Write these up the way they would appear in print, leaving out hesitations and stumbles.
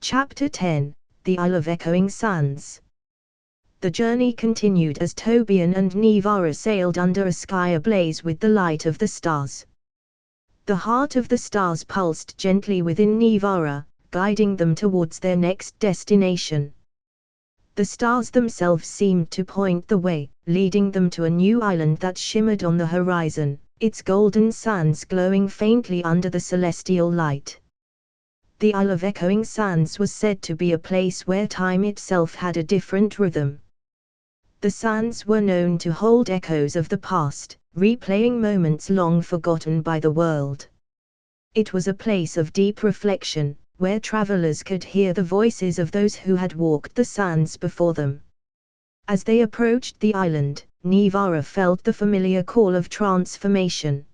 Chapter 10, The Isle of Echoing Sands. The journey continued as Tobian and Nivara sailed under a sky ablaze with the light of the stars. The heart of the stars pulsed gently within Nivara, guiding them towards their next destination. The stars themselves seemed to point the way, leading them to a new island that shimmered on the horizon, its golden sands glowing faintly under the celestial light. The Isle of Echoing Sands was said to be a place where time itself had a different rhythm. The sands were known to hold echoes of the past, replaying moments long forgotten by the world. It was a place of deep reflection, where travelers could hear the voices of those who had walked the sands before them. As they approached the island, Nivara felt the familiar call of transformation.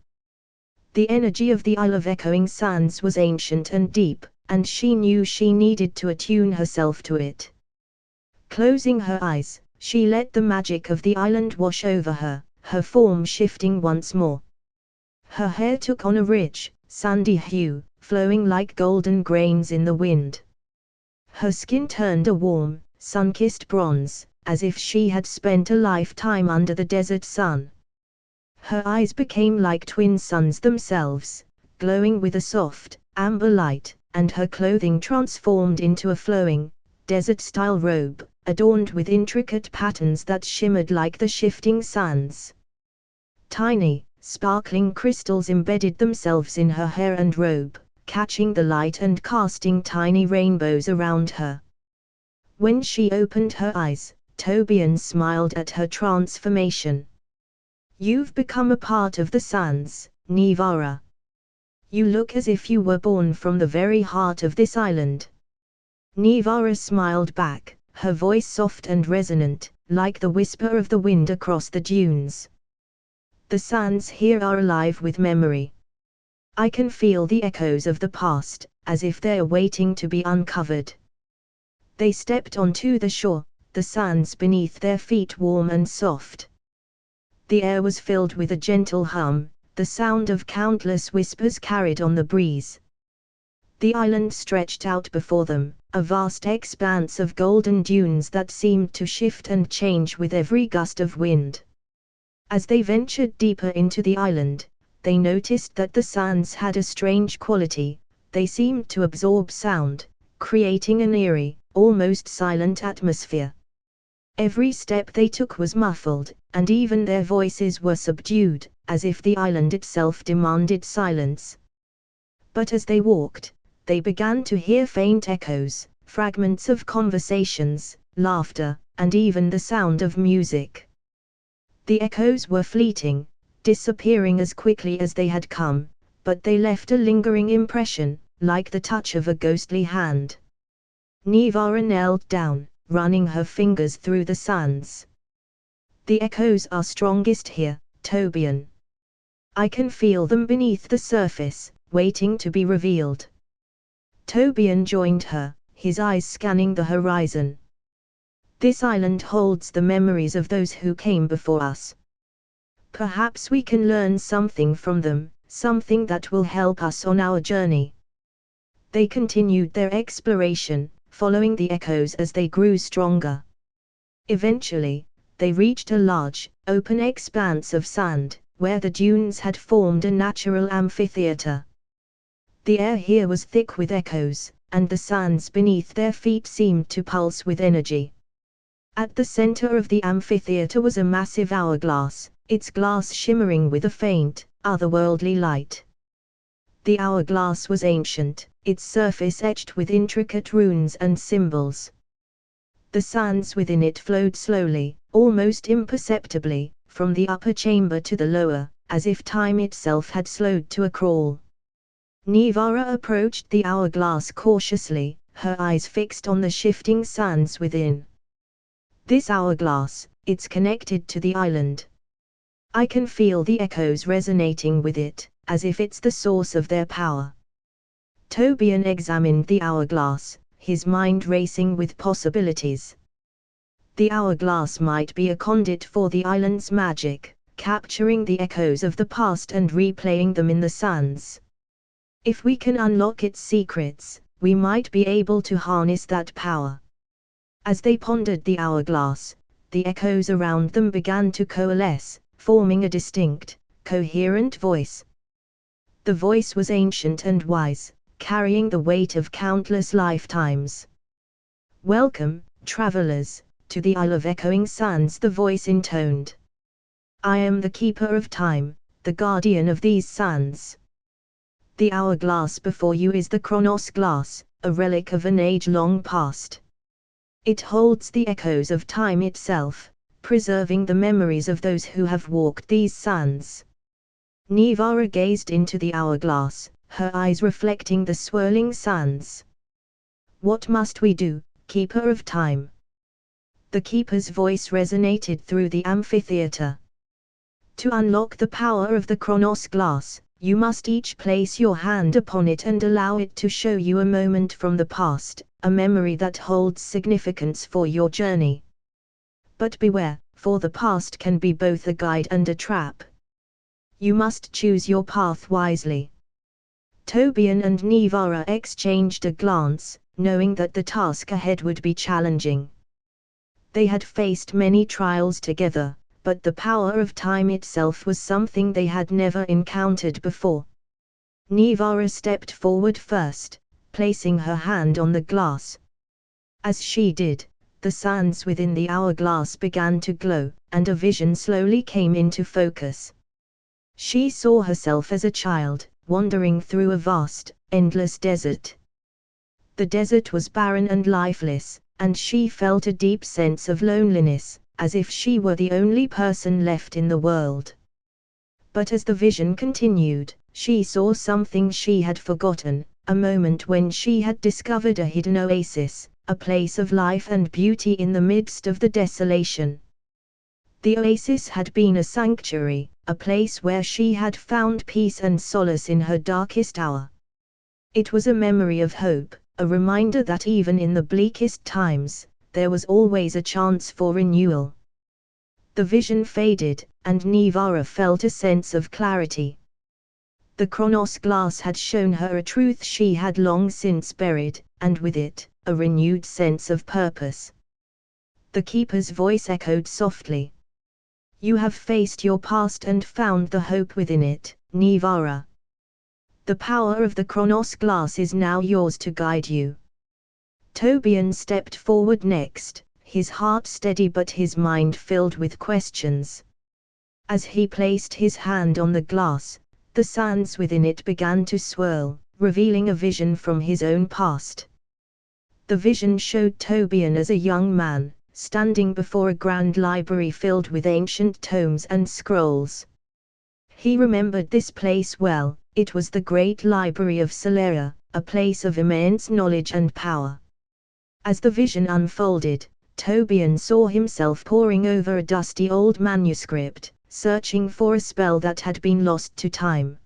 The energy of the Isle of Echoing Sands was ancient and deep, and she knew she needed to attune herself to it. Closing her eyes, she let the magic of the island wash over her, her form shifting once more. Her hair took on a rich, sandy hue, flowing like golden grains in the wind. Her skin turned a warm, sun-kissed bronze, as if she had spent a lifetime under the desert sun. Her eyes became like twin suns themselves, glowing with a soft, amber light, and her clothing transformed into a flowing, desert-style robe, adorned with intricate patterns that shimmered like the shifting sands. Tiny, sparkling crystals embedded themselves in her hair and robe, catching the light and casting tiny rainbows around her. When she opened her eyes, Tobian smiled at her transformation. "You've become a part of the sands, Nivara. You look as if you were born from the very heart of this island." Nivara smiled back, her voice soft and resonant, like the whisper of the wind across the dunes. "The sands here are alive with memory. I can feel the echoes of the past, as if they're waiting to be uncovered." They stepped onto the shore, the sands beneath their feet warm and soft. The air was filled with a gentle hum, the sound of countless whispers carried on the breeze. The island stretched out before them, a vast expanse of golden dunes that seemed to shift and change with every gust of wind. As they ventured deeper into the island, they noticed that the sands had a strange quality. They seemed to absorb sound, creating an eerie, almost silent atmosphere. Every step they took was muffled, and even their voices were subdued, as if the island itself demanded silence. But as they walked, they began to hear faint echoes, fragments of conversations, laughter, and even the sound of music. The echoes were fleeting, disappearing as quickly as they had come, but they left a lingering impression, like the touch of a ghostly hand. Nivara knelt down, running her fingers through the sands. "The echoes are strongest here, Tobian. I can feel them beneath the surface, waiting to be revealed." Tobian joined her, his eyes scanning the horizon. "This island holds the memories of those who came before us. Perhaps we can learn something from them, something that will help us on our journey." They continued their exploration, following the echoes as they grew stronger. Eventually, they reached a large, open expanse of sand, where the dunes had formed a natural amphitheater. The air here was thick with echoes, and the sands beneath their feet seemed to pulse with energy. At the center of the amphitheater was a massive hourglass, its glass shimmering with a faint, otherworldly light. The hourglass was ancient, its surface etched with intricate runes and symbols. The sands within it flowed slowly, almost imperceptibly, from the upper chamber to the lower, as if time itself had slowed to a crawl. Nivara approached the hourglass cautiously, her eyes fixed on the shifting sands within. "This hourglass, it's connected to the island. I can feel the echoes resonating with it, as if it's the source of their power." Tobian examined the hourglass, his mind racing with possibilities. The hourglass might be a conduit for the island's magic, capturing the echoes of the past and replaying them in the sands. If we can unlock its secrets, we might be able to harness that power. As they pondered the hourglass, the echoes around them began to coalesce, forming a distinct, coherent voice. The voice was ancient and wise, carrying the weight of countless lifetimes. "Welcome, travelers, to the Isle of Echoing Sands," the voice intoned. "I am the keeper of time, the guardian of these sands. The hourglass before you is the Chronos glass, a relic of an age long past. It holds the echoes of time itself, preserving the memories of those who have walked these sands." Nivara gazed into the hourglass, her eyes reflecting the swirling sands. "What must we do, Keeper of Time?" The Keeper's voice resonated through the amphitheater. "To unlock the power of the Chronos glass, you must each place your hand upon it and allow it to show you a moment from the past, a memory that holds significance for your journey. But beware, for the past can be both a guide and a trap. You must choose your path wisely." Tobian and Nivara exchanged a glance, knowing that the task ahead would be challenging. They had faced many trials together, but the power of time itself was something they had never encountered before. Nivara stepped forward first, placing her hand on the glass. As she did, the sands within the hourglass began to glow, and a vision slowly came into focus. She saw herself as a child, wandering through a vast, endless desert. The desert was barren and lifeless, and she felt a deep sense of loneliness, as if she were the only person left in the world. But as the vision continued, she saw something she had forgotten, a moment when she had discovered a hidden oasis, a place of life and beauty in the midst of the desolation. The oasis had been a sanctuary, a place where she had found peace and solace in her darkest hour. It was a memory of hope, a reminder that even in the bleakest times, there was always a chance for renewal. The vision faded, and Nivara felt a sense of clarity. The Chronos glass had shown her a truth she had long since buried, and with it, a renewed sense of purpose. The Keeper's voice echoed softly. "You have faced your past and found the hope within it, Nivara. The power of the Chronos glass is now yours to guide you." Tobian stepped forward next, his heart steady but his mind filled with questions. As he placed his hand on the glass, the sands within it began to swirl, revealing a vision from his own past. The vision showed Tobian as a young man, standing before a grand library filled with ancient tomes and scrolls. He remembered this place well. It was the great library of Solera, a place of immense knowledge and power. As the vision unfolded, Tobian saw himself poring over a dusty old manuscript, searching for a spell that had been lost to time.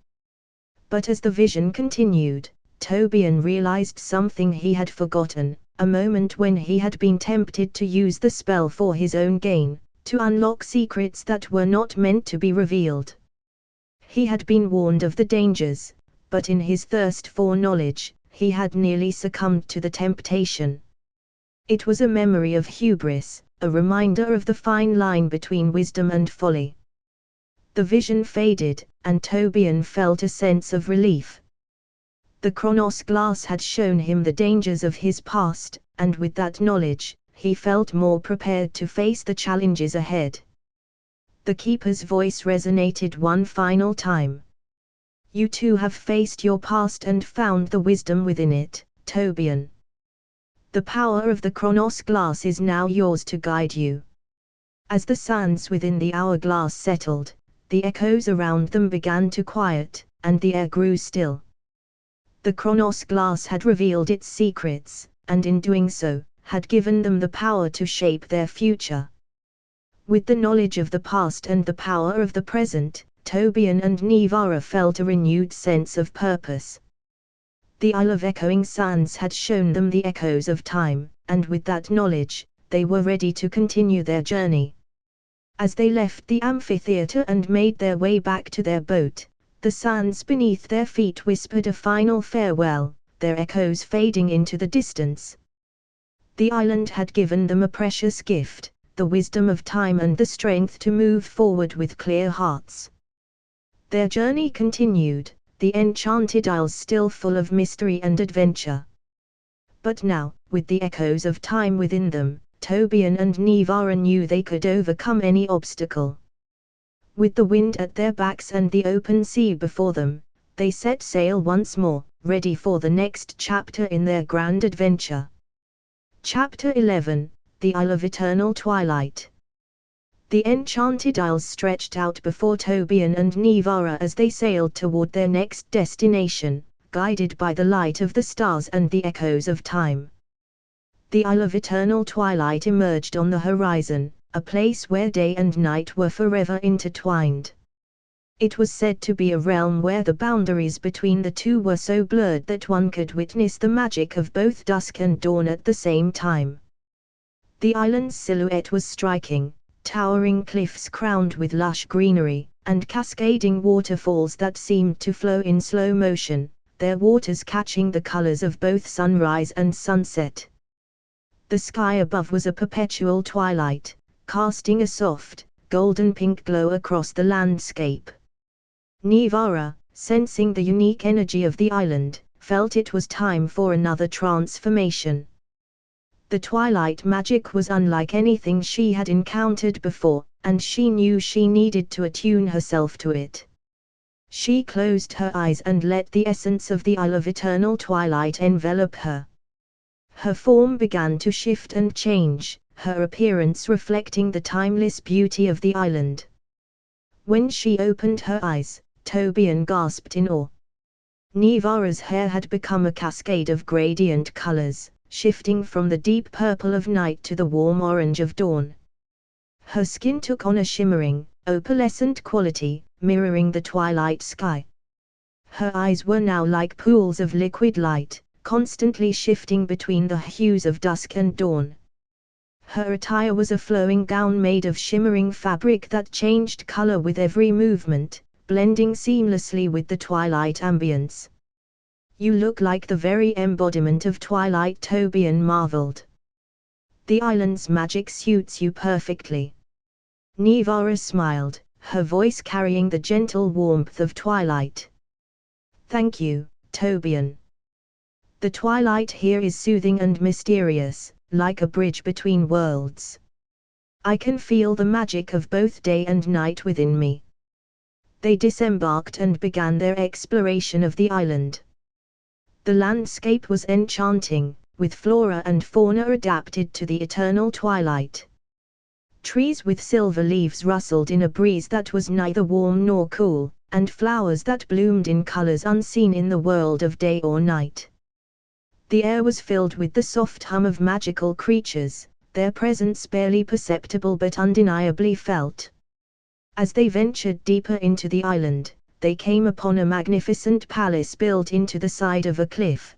But as the vision continued, Tobian realized something he had forgotten, a moment when he had been tempted to use the spell for his own gain, to unlock secrets that were not meant to be revealed. He had been warned of the dangers, but in his thirst for knowledge, he had nearly succumbed to the temptation. It was a memory of hubris, a reminder of the fine line between wisdom and folly. The vision faded, and Tobian felt a sense of relief. The Chronos glass had shown him the dangers of his past, and with that knowledge, he felt more prepared to face the challenges ahead. The Keeper's voice resonated one final time. "You too have faced your past and found the wisdom within it, Tobian. The power of the Chronos glass is now yours to guide you." As the sands within the hourglass settled, the echoes around them began to quiet, and the air grew still. The Chronos glass had revealed its secrets, and in doing so, had given them the power to shape their future. With the knowledge of the past and the power of the present, Tobian and Nivara felt a renewed sense of purpose. The Isle of Echoing Sands had shown them the echoes of time, and with that knowledge, they were ready to continue their journey. As they left the amphitheater and made their way back to their boat, the sands beneath their feet whispered a final farewell, their echoes fading into the distance. The island had given them a precious gift, the wisdom of time and the strength to move forward with clear hearts. Their journey continued, the enchanted isles still full of mystery and adventure. But now, with the echoes of time within them, Tobian and Nivara knew they could overcome any obstacle. With the wind at their backs and the open sea before them, they set sail once more, ready for the next chapter in their grand adventure. Chapter 11, The Isle of Eternal Twilight. The enchanted isles stretched out before Tobian and Nivara as they sailed toward their next destination, guided by the light of the stars and the echoes of time. The Isle of Eternal Twilight emerged on the horizon, a place where day and night were forever intertwined. It was said to be a realm where the boundaries between the two were so blurred that one could witness the magic of both dusk and dawn at the same time. The island's silhouette was striking, towering cliffs crowned with lush greenery, and cascading waterfalls that seemed to flow in slow motion, their waters catching the colors of both sunrise and sunset. The sky above was a perpetual twilight, casting a soft, golden-pink glow across the landscape. Nivara, sensing the unique energy of the island, felt it was time for another transformation. The twilight magic was unlike anything she had encountered before, and she knew she needed to attune herself to it. She closed her eyes and let the essence of the Isle of Eternal Twilight envelop her. Her form began to shift and change, her appearance reflecting the timeless beauty of the island. When she opened her eyes, Tobian gasped in awe. Nivara's hair had become a cascade of gradient colors, shifting from the deep purple of night to the warm orange of dawn. Her skin took on a shimmering, opalescent quality, mirroring the twilight sky. Her eyes were now like pools of liquid light, constantly shifting between the hues of dusk and dawn. Her attire was a flowing gown made of shimmering fabric that changed color with every movement, blending seamlessly with the twilight ambience. "You look like the very embodiment of twilight," Tobian marveled. "The island's magic suits you perfectly." Nivara smiled, her voice carrying the gentle warmth of twilight. "Thank you, Tobian. The twilight here is soothing and mysterious, like a bridge between worlds. I can feel the magic of both day and night within me." They disembarked and began their exploration of the island. The landscape was enchanting, with flora and fauna adapted to the eternal twilight. Trees with silver leaves rustled in a breeze that was neither warm nor cool, and flowers that bloomed in colors unseen in the world of day or night. The air was filled with the soft hum of magical creatures, their presence barely perceptible but undeniably felt. As they ventured deeper into the island, they came upon a magnificent palace built into the side of a cliff.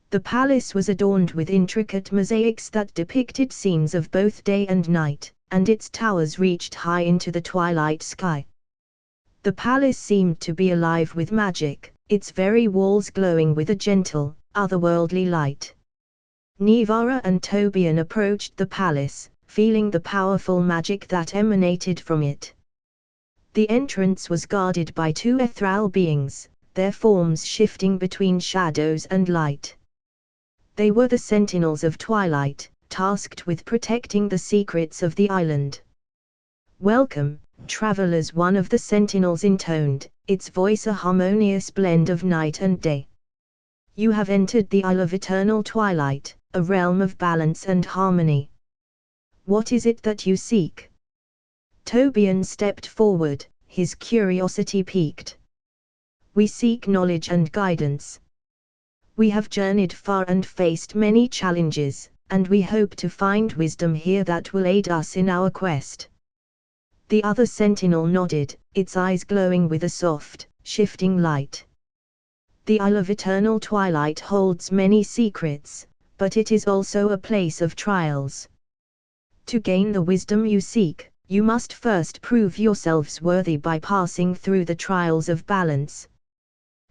The palace was adorned with intricate mosaics that depicted scenes of both day and night, and its towers reached high into the twilight sky. The palace seemed to be alive with magic, its very walls glowing with a gentle, otherworldly light. Nivara and Tobian approached the palace, feeling the powerful magic that emanated from it. The entrance was guarded by two ethereal beings, their forms shifting between shadows and light. They were the sentinels of twilight, tasked with protecting the secrets of the island. "Welcome, travelers," one of the sentinels intoned, its voice a harmonious blend of night and day. "You have entered the Isle of Eternal Twilight, a realm of balance and harmony. What is it that you seek?" Tobian stepped forward, his curiosity piqued. "We seek knowledge and guidance. We have journeyed far and faced many challenges, and we hope to find wisdom here that will aid us in our quest." The other sentinel nodded, its eyes glowing with a soft, shifting light. "The Isle of Eternal Twilight holds many secrets, but it is also a place of trials. To gain the wisdom you seek, you must first prove yourselves worthy by passing through the trials of balance."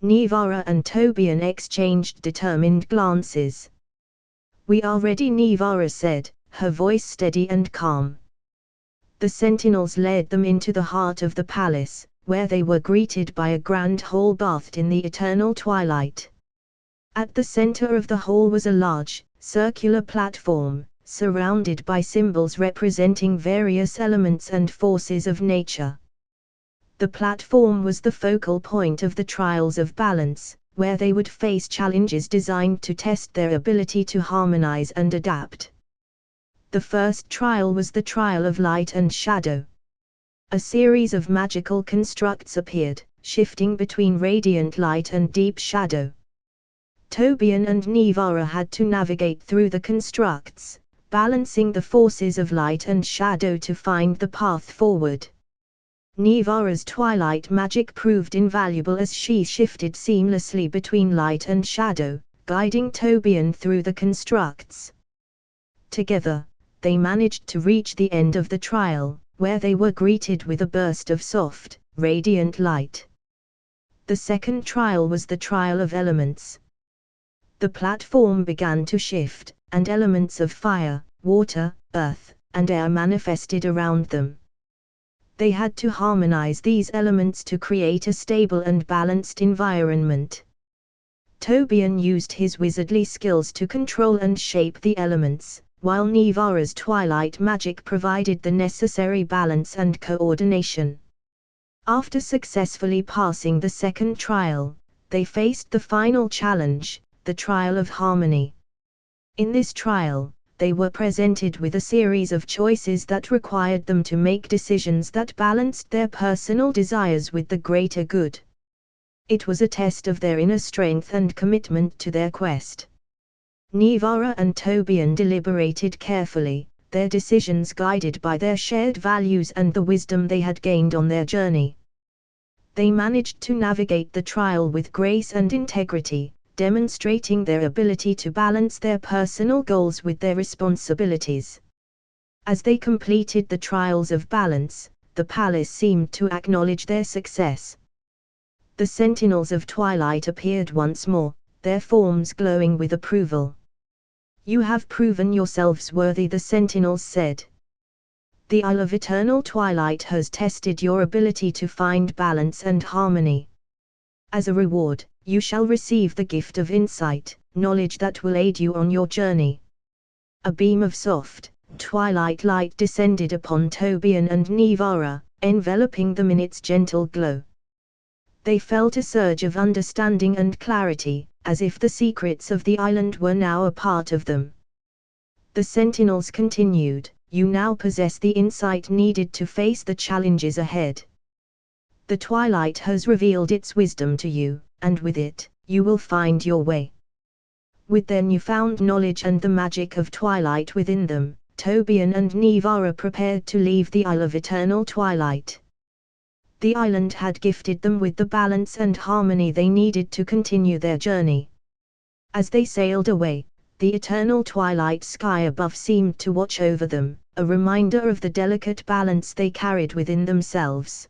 Nivara and Tobian exchanged determined glances. "We are ready," Nivara said, her voice steady and calm. The sentinels led them into the heart of the palace, where they were greeted by a grand hall bathed in the eternal twilight. At the center of the hall was a large, circular platform, surrounded by symbols representing various elements and forces of nature. The platform was the focal point of the trials of balance, where they would face challenges designed to test their ability to harmonize and adapt. The first trial was the trial of light and shadow. A series of magical constructs appeared, shifting between radiant light and deep shadow. Tobian and Nivara had to navigate through the constructs, balancing the forces of light and shadow to find the path forward. Nivara's twilight magic proved invaluable as she shifted seamlessly between light and shadow, guiding Tobian through the constructs. Together, they managed to reach the end of the trial, where they were greeted with a burst of soft, radiant light. The second trial was the trial of elements. The platform began to shift, and elements of fire, water, earth, and air manifested around them. They had to harmonize these elements to create a stable and balanced environment. Tobian used his wizardly skills to control and shape the elements, while Nivara's twilight magic provided the necessary balance and coordination. After successfully passing the second trial, they faced the final challenge, the trial of harmony. In this trial, they were presented with a series of choices that required them to make decisions that balanced their personal desires with the greater good. It was a test of their inner strength and commitment to their quest. Nivara and Tobian deliberated carefully, their decisions guided by their shared values and the wisdom they had gained on their journey. They managed to navigate the trial with grace and integrity, demonstrating their ability to balance their personal goals with their responsibilities. As they completed the trials of balance, the palace seemed to acknowledge their success. The sentinels of twilight appeared once more, their forms glowing with approval. "You have proven yourselves worthy," the sentinels said. "The Isle of Eternal Twilight has tested your ability to find balance and harmony. As a reward, you shall receive the gift of insight, knowledge that will aid you on your journey." A beam of soft, twilight light descended upon Tobian and Nivara, enveloping them in its gentle glow. They felt a surge of understanding and clarity, as if the secrets of the island were now a part of them. The sentinels continued, "You now possess the insight needed to face the challenges ahead. The twilight has revealed its wisdom to you, and with it, you will find your way." With their newfound knowledge and the magic of twilight within them, Tobian and Nivara prepared to leave the Isle of Eternal Twilight. The island had gifted them with the balance and harmony they needed to continue their journey. As they sailed away, the eternal twilight sky above seemed to watch over them, a reminder of the delicate balance they carried within themselves.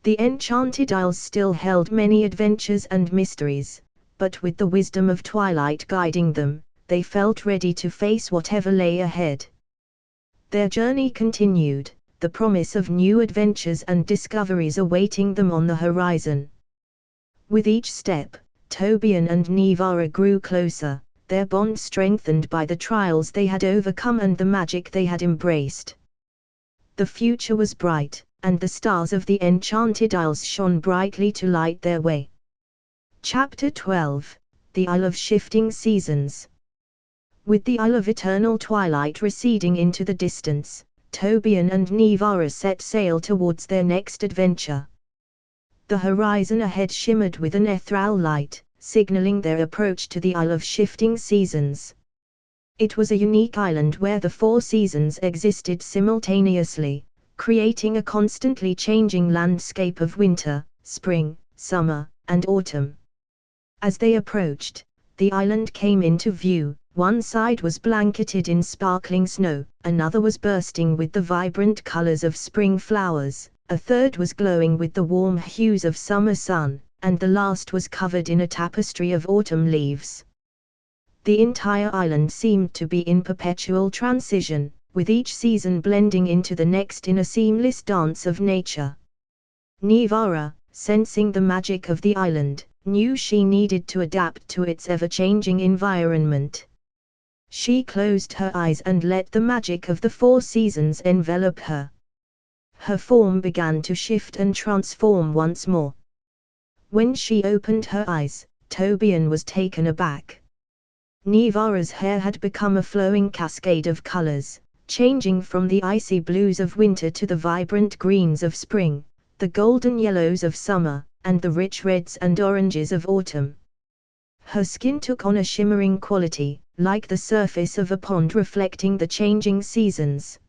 The Enchanted Isles still held many adventures and mysteries, but with the wisdom of twilight guiding them, they felt ready to face whatever lay ahead. Their journey continued, the promise of new adventures and discoveries awaiting them on the horizon. With each step, Tobian and Nivara grew closer, their bond strengthened by the trials they had overcome and the magic they had embraced. The future was bright, and the stars of the Enchanted Isles shone brightly to light their way. Chapter 12, The Isle of Shifting Seasons. With the Isle of Eternal Twilight receding into the distance, Tobian and Nivara set sail towards their next adventure. The horizon ahead shimmered with an ethereal light, signaling their approach to the Isle of Shifting Seasons. It was a unique island where the 4 seasons existed simultaneously, creating a constantly changing landscape of winter, spring, summer, and autumn. As they approached, the island came into view. One side was blanketed in sparkling snow, another was bursting with the vibrant colors of spring flowers, a third was glowing with the warm hues of summer sun, and the last was covered in a tapestry of autumn leaves. The entire island seemed to be in perpetual transition, with each season blending into the next in a seamless dance of nature. Nivara, sensing the magic of the island, knew she needed to adapt to its ever-changing environment. She closed her eyes and let the magic of the 4 seasons envelop her. Her form began to shift and transform once more. When she opened her eyes, Tobian was taken aback. Nivara's hair had become a flowing cascade of colors, changing from the icy blues of winter to the vibrant greens of spring, the golden yellows of summer, and the rich reds and oranges of autumn. Her skin took on a shimmering quality, like the surface of a pond reflecting the changing seasons.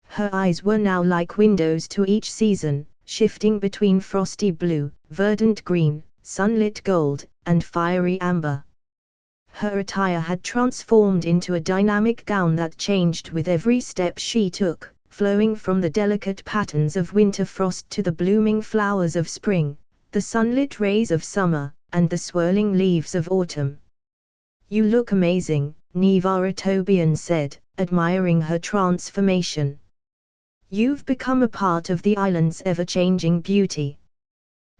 Her eyes were now like windows to each season, shifting between frosty blue, verdant green, sunlit gold, and fiery amber. Her attire had transformed into a dynamic gown that changed with every step she took, flowing from the delicate patterns of winter frost to the blooming flowers of spring, the sunlit rays of summer, and the swirling leaves of autumn. "You look amazing," Nivara Tobian said, admiring her transformation. "You've become a part of the island's ever-changing beauty."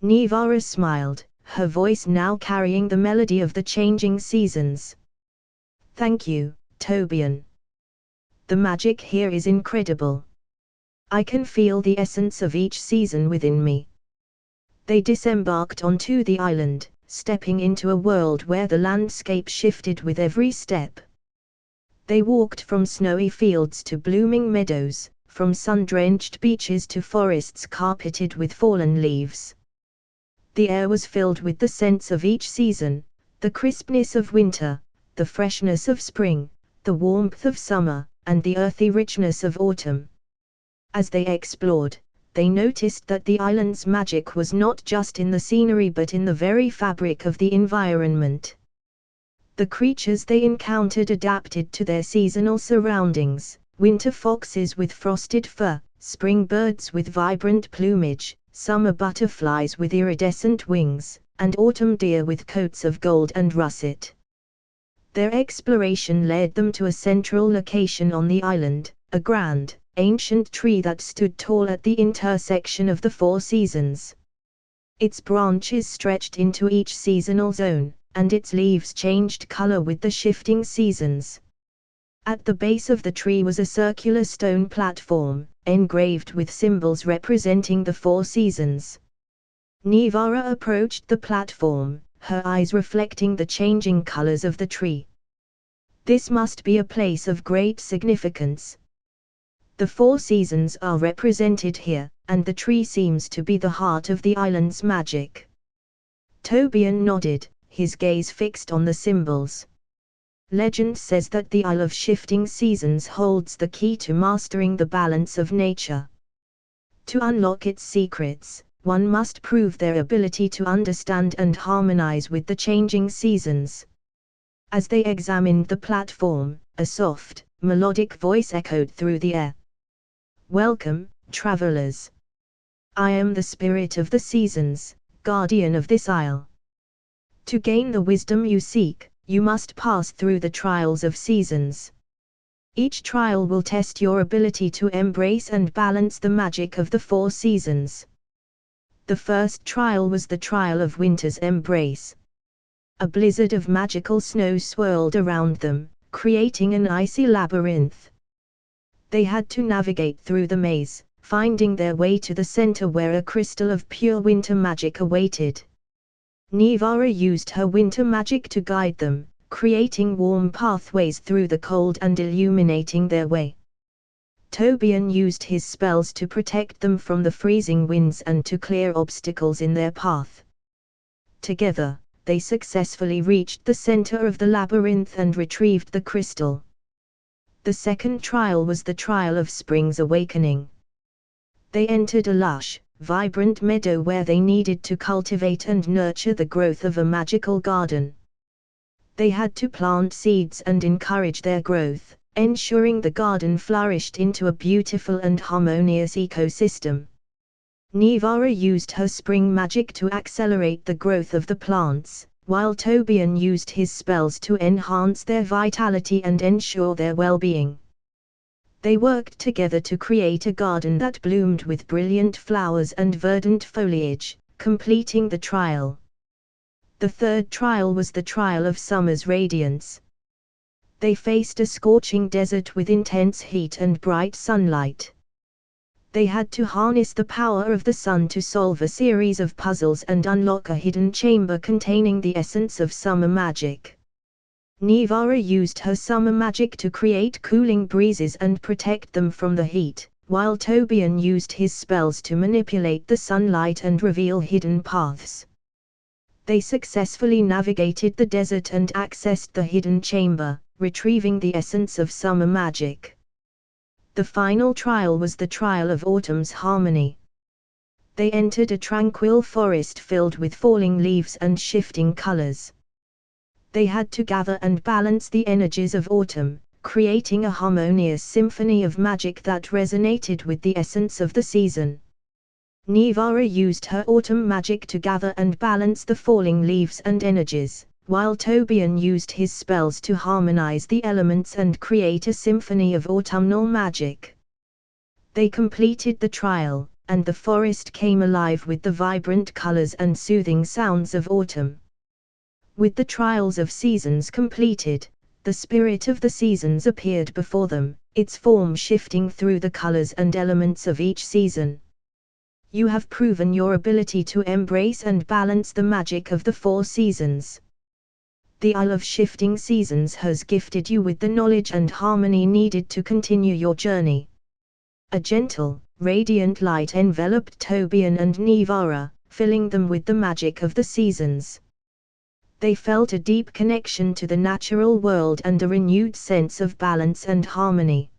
Nivara smiled, her voice now carrying the melody of the changing seasons. "Thank you, Tobian. The magic here is incredible. I can feel the essence of each season within me." They disembarked onto the island, stepping into a world where the landscape shifted with every step. They walked from snowy fields to blooming meadows, from sun-drenched beaches to forests carpeted with fallen leaves. The air was filled with the scents of each season, the crispness of winter, the freshness of spring, the warmth of summer, and the earthy richness of autumn. As they explored, they noticed that the island's magic was not just in the scenery but in the very fabric of the environment. The creatures they encountered adapted to their seasonal surroundings: winter foxes with frosted fur, spring birds with vibrant plumage, summer butterflies with iridescent wings, and autumn deer with coats of gold and russet. Their exploration led them to a central location on the island, a grand, ancient tree that stood tall at the intersection of the 4 seasons. Its branches stretched into each seasonal zone, and its leaves changed color with the shifting seasons. At the base of the tree was a circular stone platform, engraved with symbols representing the 4 seasons. Nivara approached the platform, her eyes reflecting the changing colors of the tree. "This must be a place of great significance. The 4 seasons are represented here, and the tree seems to be the heart of the island's magic." Tobian nodded, his gaze fixed on the symbols. "Legend says that the Isle of Shifting Seasons holds the key to mastering the balance of nature. To unlock its secrets, one must prove their ability to understand and harmonize with the changing seasons." As they examined the platform, a soft, melodic voice echoed through the air. "Welcome, travelers. I am the spirit of the seasons, guardian of this isle. To gain the wisdom you seek, you must pass through the trials of seasons. Each trial will test your ability to embrace and balance the magic of the 4 seasons. The first trial was the trial of winter's embrace. A blizzard of magical snow swirled around them, creating an icy labyrinth. They had to navigate through the maze, finding their way to the center where a crystal of pure winter magic awaited. Nivara used her winter magic to guide them, creating warm pathways through the cold and illuminating their way. Tobian used his spells to protect them from the freezing winds and to clear obstacles in their path. Together, they successfully reached the center of the labyrinth and retrieved the crystal. The second trial was the trial of spring's awakening. They entered a lush, vibrant meadow where they needed to cultivate and nurture the growth of a magical garden. They had to plant seeds and encourage their growth, ensuring the garden flourished into a beautiful and harmonious ecosystem. Nivara used her spring magic to accelerate the growth of the plants, while Tobian used his spells to enhance their vitality and ensure their well-being. They worked together to create a garden that bloomed with brilliant flowers and verdant foliage, completing the trial. The third trial was the trial of summer's radiance. They faced a scorching desert with intense heat and bright sunlight. They had to harness the power of the sun to solve a series of puzzles and unlock a hidden chamber containing the essence of summer magic. Nivara used her summer magic to create cooling breezes and protect them from the heat, while Tobian used his spells to manipulate the sunlight and reveal hidden paths. They successfully navigated the desert and accessed the hidden chamber, retrieving the essence of summer magic. The final trial was the trial of autumn's harmony. They entered a tranquil forest filled with falling leaves and shifting colors. They had to gather and balance the energies of autumn, creating a harmonious symphony of magic that resonated with the essence of the season. Nivara used her autumn magic to gather and balance the falling leaves and energies, while Tobian used his spells to harmonize the elements and create a symphony of autumnal magic. They completed the trial, and the forest came alive with the vibrant colors and soothing sounds of autumn. With the trials of seasons completed, the spirit of the seasons appeared before them, its form shifting through the colors and elements of each season. You have proven your ability to embrace and balance the magic of the 4 seasons. The Isle of Shifting Seasons has gifted you with the knowledge and harmony needed to continue your journey. A gentle, radiant light enveloped Tobian and Nivara, filling them with the magic of the seasons. They felt a deep connection to the natural world and a renewed sense of balance and harmony.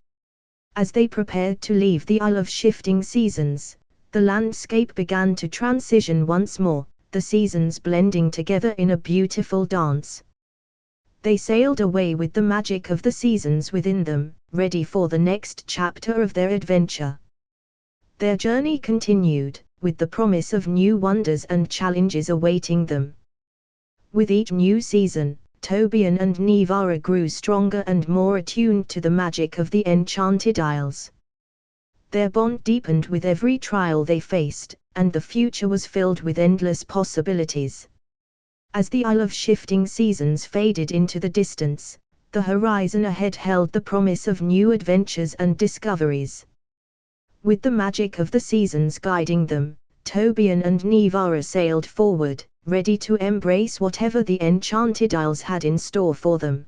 As they prepared to leave the Isle of Shifting Seasons, the landscape began to transition once more, the seasons blending together in a beautiful dance. They sailed away with the magic of the seasons within them, ready for the next chapter of their adventure. Their journey continued, with the promise of new wonders and challenges awaiting them. With each new season, Tobian and Nivara grew stronger and more attuned to the magic of the Enchanted Isles. Their bond deepened with every trial they faced, and the future was filled with endless possibilities. As the Isle of Shifting Seasons faded into the distance, the horizon ahead held the promise of new adventures and discoveries. With the magic of the seasons guiding them, Tobian and Nivara sailed forward, ready to embrace whatever the Enchanted Isles had in store for them.